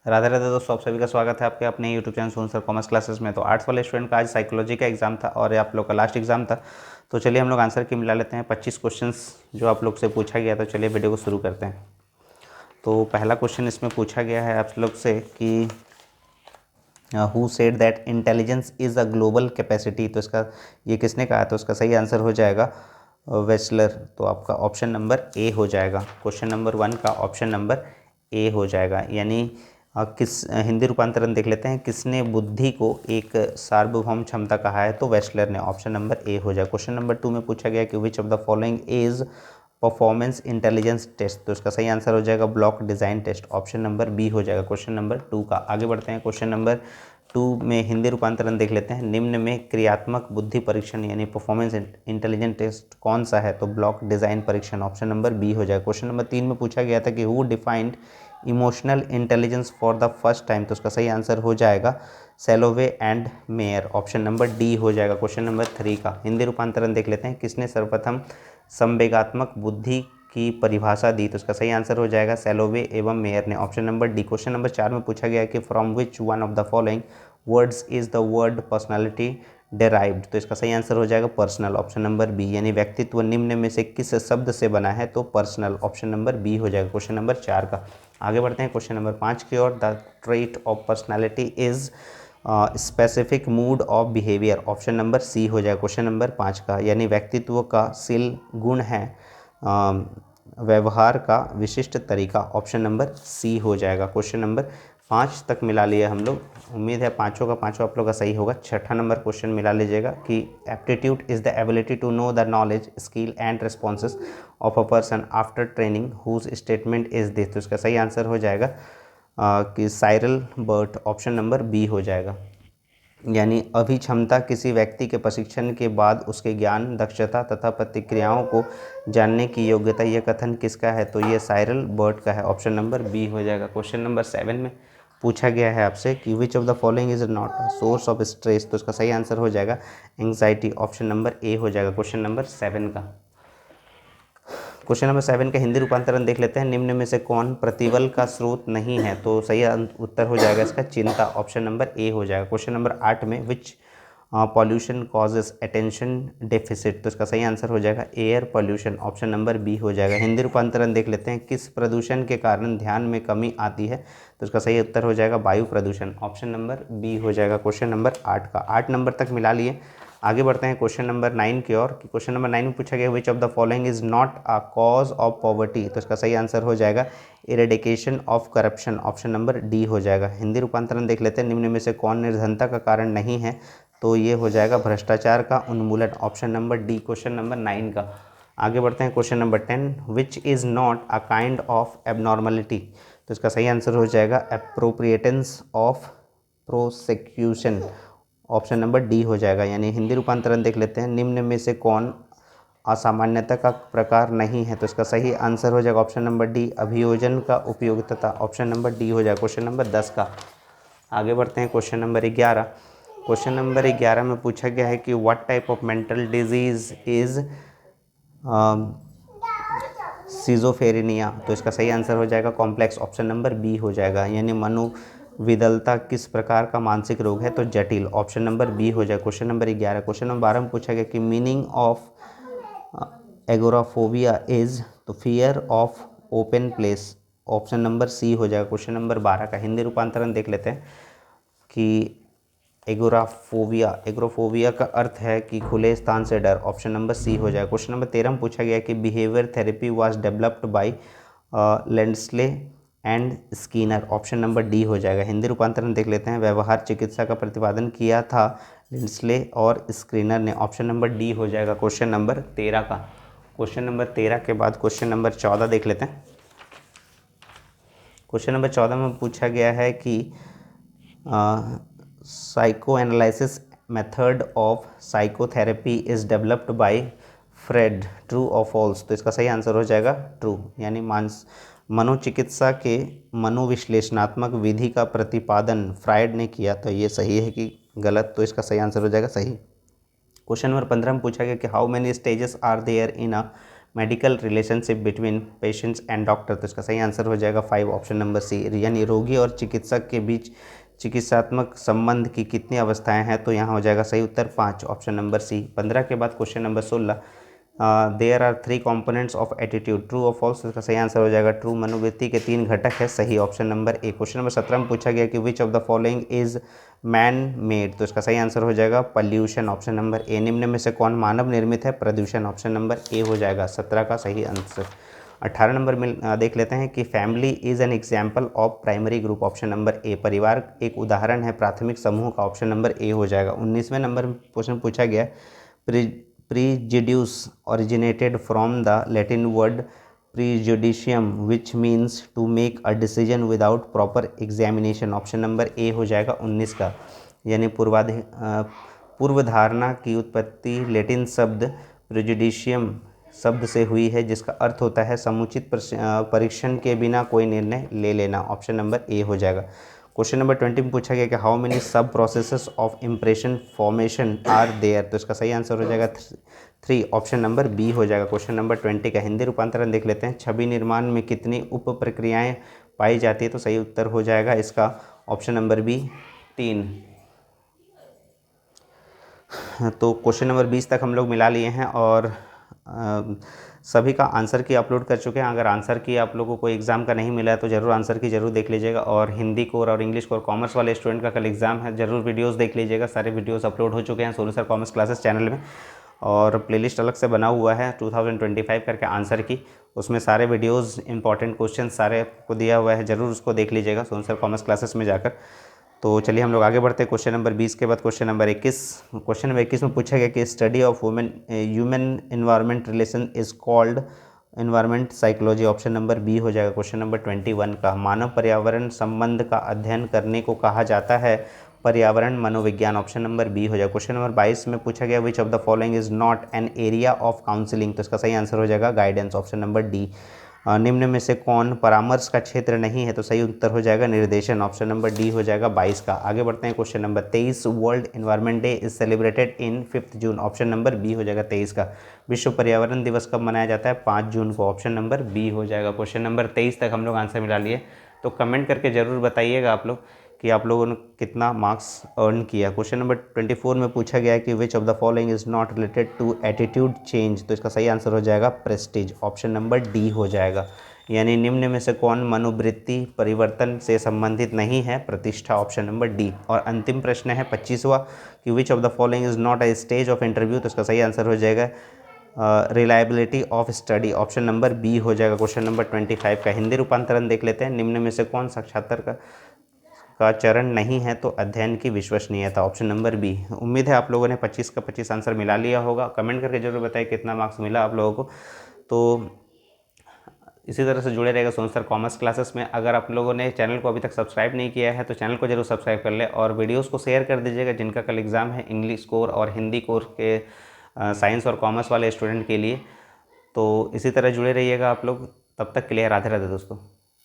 राधे राधे दोस्तों, आप सभी का स्वागत है आपके अपने यूट्यूब चैनल सोन सर कॉमर्स क्लासेस में। तो आर्ट्स वाले स्टूडेंट का आज साइकोलॉजी का एग्जाम था और आप लोग का लास्ट एग्जाम था। तो चलिए हम लोग आंसर की मिला लेते हैं 25 क्वेश्चंस जो आप लोग से पूछा गया। तो चलिए वीडियो को शुरू करते हैं। तो पहला क्वेश्चन इसमें पूछा गया है आप लोग से कि who said that intelligence is a global capacity. तो इसका ये किसने कहा? तो इसका सही आंसर हो जाएगा वेस्लर। तो आपका ऑप्शन नंबर ए हो जाएगा। क्वेश्चन नंबर 1 का ऑप्शन नंबर ए हो जाएगा। यानी किस हिंदी रूपांतरण देख लेते हैं, किसने बुद्धि को एक सार्वभौम क्षमता कहा है? तो वेस्लर ने। ऑप्शन नंबर ए हो जाए। क्वेश्चन नंबर 2 में पूछा गया कि which of the following is performance intelligence test. तो इसका सही आंसर हो जाएगा block design test. Option number B हो जाएगा क्वेश्चन नंबर 2 का। आगे बढ़ते हैं। क्वेश्चन नंबर 2 में हिंदी रूपांतरण देख लेते हैं। निम्न में क्रियात्मक बुद्धि परीक्षण यानी परफॉर्मेंस इंटेलिजेंस टेस्ट कौन सा है? तो ब्लॉक डिज़ाइन परीक्षण। ऑप्शन नंबर बी हो जाएगा। क्वेश्चन नंबर 3 में पूछा गया था कि who defined emotional intelligence for the first time. तो उसका सही आंसर हो जाएगा Salovey and Mayer. Option number D हो जाएगा क्वेश्चन नंबर 3 का। हिंदी रूपांतरण देख लेते हैं। किसने सर्वप्रथम संवेगात्मक बुद्धि की परिभाषा दी? तो इसका सही आंसर हो जाएगा सेलोवे एवं मेयर ने। Option number D. Question number 4 में पूछा गया है कि from which one of the following words is the word personality derived. तो इसका सही आंसर हो जाएगा पर्सनल। Option number B. यानी व्यक्तित्व निम्न में से किस शब्द से बना है? तो पर्सनल। ऑप्शन नंबर बी हो जाएगा क्वेश्चन नंबर 4 का। आगे बढ़ते हैं क्वेश्चन नंबर 5 की ओर। The trait of personality is specific mood of behaviour. Option number C हो जाएगा क्वेश्चन नंबर 5 का। यानी व्यक्तित्व का शील गुण है व्यवहार का विशिष्ट तरीका। ऑप्शन नंबर सी हो जाएगा। क्वेश्चन नंबर 5 तक मिला लिए हम लोग। उम्मीद है पाँचों का पाँचों आप लोग का सही होगा। छठा नंबर क्वेश्चन मिला लीजिएगा कि aptitude is the ability to know the knowledge skill and responses of a person after training whose statement is this. तो इसका सही आंसर हो जाएगा कि Cyril Burt. Option number B हो जाएगा। यानी अभिक्षमता किसी व्यक्ति के प्रशिक्षण के बाद उसके ज्ञान, दक्षता तथा प्रतिक्रियाओं को जानने की योग्यता, यह कथन किसका है? तो ये साइरल बर्ट का है। ऑप्शन नंबर बी हो जाएगा। क्वेश्चन नंबर 7 में पूछा गया है आपसे कि which of the following is not a source of stress. तो इसका सही आंसर हो जाएगा एंग्जाइटी। ऑप्शन नंबर ए हो जाएगा क्वेश्चन नंबर 7 का। क्वेश्चन नंबर 7 का हिंदी रूपांतरण देख लेते हैं। निम्न में से कौन प्रतिबल का स्रोत नहीं है? तो सही उत्तर हो जाएगा इसका चिंता। ऑप्शन नंबर ए हो जाएगा। क्वेश्चन नंबर 8 में which pollution causes attention deficit. तो इसका सही आंसर हो जाएगा air pollution. Option number B हो जाएगा। हिंदी रूपांतरण देख लेते हैं। किस प्रदूषण के कारण ध्यान में कमी आती है? तो इसका सही उत्तर हो जाएगा वायु प्रदूषण। ऑप्शन नंबर बी हो जाएगा क्वेश्चन नंबर 8 का। 8 नंबर तक मिला लिए। आगे बढ़ते हैं क्वेश्चन नंबर 9 की ओर। क्वेश्चन नंबर 9 में पूछा गया विच of the following is not a cause of poverty. तो इसका सही आंसर हो जाएगा eradication of corruption. Option number D हो जाएगा। हिंदी रूपांतरण देख लेते हैं। निम्न में से कौन निर्धनता का कारण नहीं है? तो ये हो जाएगा भ्रष्टाचार का उन्मूलन। Option number D question number 9 का। आगे बढ़ते हैं question number 10 which is not a kind of abnormality. तो इसका सही आंसर हो जाएगा appropriateness of prosecution. Option number D हो जाएगा। यानी हिंदी रूपांतरण देख लेते हैं। निम्न में से कौन असामान्यता का प्रकार नहीं है? तो इसका सही आंसर हो जाएगा ऑप्शन नंबर डी अभियोजन का उपयोगिता। ऑप्शन नंबर डी हो जाएगा क्वेश्चन नंबर 10 का। आगे बढ़ते हैं क्वेश्चन नंबर 11। क्वेश्चन नंबर 11 में पूछा गया है कि what type of mental disease is schizophrenia. तो इसका सही आंसर हो जाएगा कॉम्प्लेक्स। ऑप्शन नंबर बी हो जाएगा। यानी मनोविदलता किस प्रकार का मानसिक रोग है? तो जटिल। ऑप्शन नंबर बी हो जाएगा क्वेश्चन नंबर 11। क्वेश्चन नंबर 12 में पूछा गया कि मीनिंग ऑफ एगोराफोबिया इज तो fear of open place. Option number C हो जाएगा क्वेश्चन नंबर 12 का। हिंदी रूपांतरण देख लेते हैं कि एग्रोफोबिया का अर्थ है कि खुले स्थान से डर। ऑप्शन नंबर सी हो जाएगा। क्वेश्चन नंबर 13 में पूछा गया कि behaviour therapy was developed by Lindsley and Skinner. Option number D हो जाएगा। हिंदी रूपांतरण देख लेते हैं। व्यवहार चिकित्सा का प्रतिपादन किया था लेंडस्ले और स्कीनर ने। ऑप्शन नंबर डी हो जाएगा क्वेश्चन नंबर 13 का। क्वेश्चन नंबर 13 के बाद क्वेश्चन नंबर 14 देख लेते हैं। क्वेश्चन नंबर 14 में पूछा गया है कि psychoanalysis method of psychotherapy is developed by Freud. True और फॉल्स। तो इसका सही आंसर हो जाएगा ट्रू। यानी मनोचिकित्सा के मनोविश्लेषणात्मक विधि का प्रतिपादन फ्रायड ने किया। तो ये सही है कि गलत? तो इसका सही आंसर हो जाएगा सही। क्वेश्चन नंबर 15 में पूछा गया कि how many stages are there in a medical relationship between patients and doctor, तो इसका सही आंसर हो जाएगा 5 ऑप्शन नंबर सी, यानी रोगी और चिकित्सक के बीच चिकित्सात्मक संबंध की कितनी अवस्थाएं हैं, तो यहाँ हो जाएगा सही उत्तर 5 ऑप्शन नंबर सी। 15 के बाद question number 16, there are 3 components of attitude, true और फॉल्स, इसका सही आंसर हो जाएगा ट्रू, मनोवृत्ति के 3 घटक है, सही option number A. Question number 17 में पूछा गया कि which of the following is man made, तो इसका सही आंसर हो जाएगा पॉल्यूशन, ऑप्शन नंबर ए। निम्न में से कौन मानव निर्मित है, प्रदूषण, ऑप्शन नंबर ए हो जाएगा 17 का सही आंसर। 18 नंबर में देख लेते हैं कि family is an example of primary group, option number A. परिवार एक उदाहरण है प्राथमिक समूह का, ऑप्शन नंबर ए हो जाएगा। 19वें नंबर में क्वेश्चन पूछा गया prejudice originated from the Latin word prejudicium which means to make a decision without proper examination, option number A हो जाएगा 19 का, यानी पूर्वधारणा की उत्पत्ति लेटिन शब्द प्रेजुडिशियम शब्द से हुई है, जिसका अर्थ होता है समुचित परीक्षण के बिना कोई निर्णय ले लेना, ऑप्शन नंबर ए हो जाएगा। क्वेश्चन नंबर 20 में पूछा गया कि how many sub processes of impression formation are there, तो इसका सही आंसर हो जाएगा 3, ऑप्शन नंबर बी हो जाएगा। क्वेश्चन नंबर 20 का हिंदी रूपांतरण देख लेते हैं, छवि निर्माण में कितनी उप प्रक्रियाएँ पाई जाती है, तो सही उत्तर हो जाएगा इसका ऑप्शन नंबर बी 3। तो क्वेश्चन नंबर 20 तक हम लोग मिला लिए हैं और सभी का आंसर की अपलोड कर चुके हैं। अगर आंसर की आप लोगों को एग्ज़ाम का नहीं मिला है तो ज़रूर आंसर की ज़रूर देख लीजिएगा, और हिंदी कोर और इंग्लिश कोर कॉमर्स वाले स्टूडेंट का कल एग्ज़ाम है, ज़रूर वीडियोस देख लीजिएगा। सारे वीडियोस अपलोड हो चुके हैं Sonu sir commerce classes channel में, और प्लेलिस्ट अलग से बना हुआ है 2025 करके आंसर की, उसमें सारे वीडियोज़ इंपॉर्टेंट क्वेश्चन सारे को दिया हुआ है, ज़रूर उसको देख लीजिएगा सोनू सर कॉमर्स क्लासेस में जाकर। तो चलिए हम लोग आगे बढ़ते हैं क्वेश्चन नंबर 20 के बाद क्वेश्चन नंबर 21। क्वेश्चन नंबर 21 में पूछा गया कि study of human environment relation is called environment psychology, option number B हो जाएगा। क्वेश्चन नंबर 21 का मानव पर्यावरण संबंध का अध्ययन करने को कहा जाता है पर्यावरण मनोविज्ञान, ऑप्शन नंबर बी हो जाएगा। क्वेश्चन नंबर 22 में पूछा गया विच of the following is not an area of counselling, तो इसका सही आंसर हो जाएगा गाइडेंस, ऑप्शन नंबर डी। निम्न में से कौन परामर्श का क्षेत्र नहीं है, तो सही उत्तर हो जाएगा निर्देशन, ऑप्शन नंबर डी हो जाएगा 22 का। आगे बढ़ते हैं question number 23, world environment day is celebrated in 5 June, option number B हो जाएगा 23 का। विश्व पर्यावरण दिवस कब मनाया जाता है, 5 जून को, ऑप्शन नंबर बी हो जाएगा। क्वेश्चन नंबर 23 तक हम लोग आंसर मिला लिए, तो कमेंट करके ज़रूर बताइएगा आप लोग कि आप लोगों ने कितना मार्क्स अर्न किया। क्वेश्चन नंबर 24 में पूछा गया है कि which of the following is not related to attitude change, तो इसका सही आंसर हो जाएगा प्रेस्टीज, ऑप्शन नंबर डी हो जाएगा, यानी निम्न में से कौन मनोवृत्ति परिवर्तन से संबंधित नहीं है, प्रतिष्ठा, ऑप्शन नंबर डी। और अंतिम प्रश्न है 25वां कि which of the following is not a stage of interview, तो इसका सही आंसर हो जाएगा reliability of study, option number B हो जाएगा। क्वेश्चन नंबर 25 का हिंदी रूपांतरण देख लेते हैं, निम्न में से कौन साक्षात्कार का चरण नहीं है, तो अध्ययन की विश्वसनीयता, ऑप्शन नंबर बी। उम्मीद है आप लोगों ने 25 का 25 आंसर मिला लिया होगा, कमेंट करके जरूर बताइए कितना मार्क्स मिला आप लोगों को। तो इसी तरह से जुड़े रहेगा सोनू सर कॉमर्स क्लासेस में। अगर आप लोगों ने चैनल को अभी तक सब्सक्राइब नहीं किया है तो चैनल को जरूर सब्सक्राइब कर ले, और वीडियोस को शेयर कर दीजिएगा जिनका कल एग्ज़ाम है इंग्लिश कोर और हिंदी कोर के साइंस और कॉमर्स वाले स्टूडेंट के लिए। तो इसी तरह जुड़े रहिएगा आप लोग, तब तक के लिए राधे राधे दोस्तों।